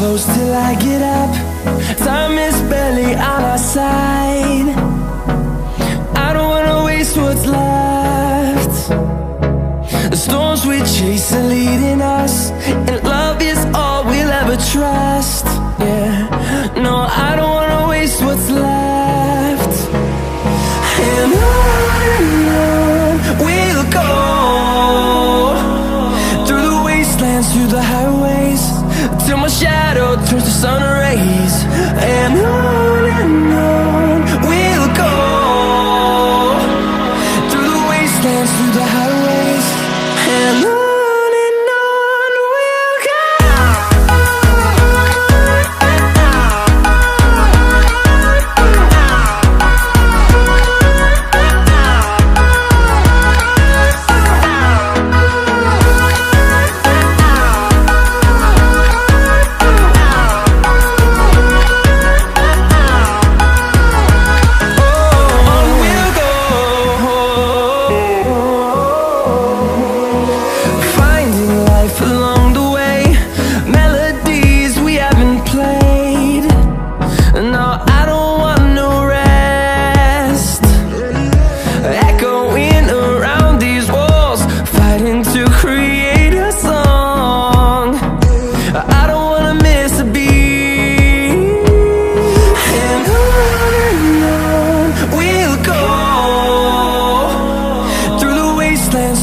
close till I get up. Time is barely on our side. I don't wanna waste what's left. The storms we chase are leading us, and love is all we'll ever trust. Yeah, no, I don't wanna waste what's left. And on we'll go, through the wastelands, through the highways, till my shadow turns to sun rays. And on we'll go, through the wastelands, through the highways, and on we'll go.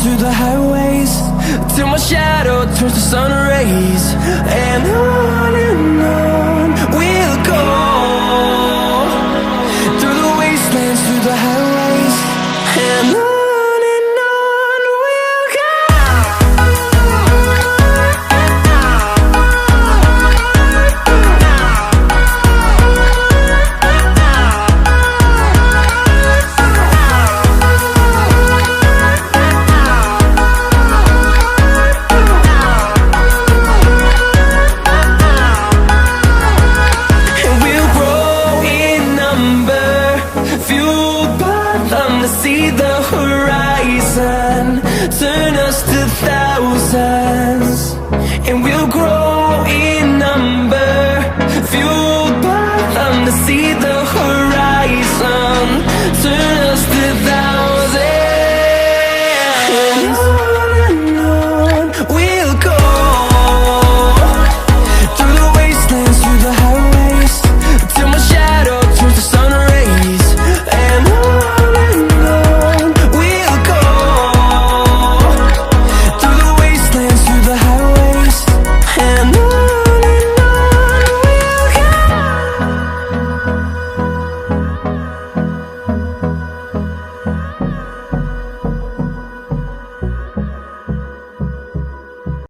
Through the highways, till my shadow turns to sun rays. And on we'll go, through the wastelands, through the highways, and on we'll go. See the horizon, turn us to thousands, and we'll grow in number, fueled by them to see the horizon, turn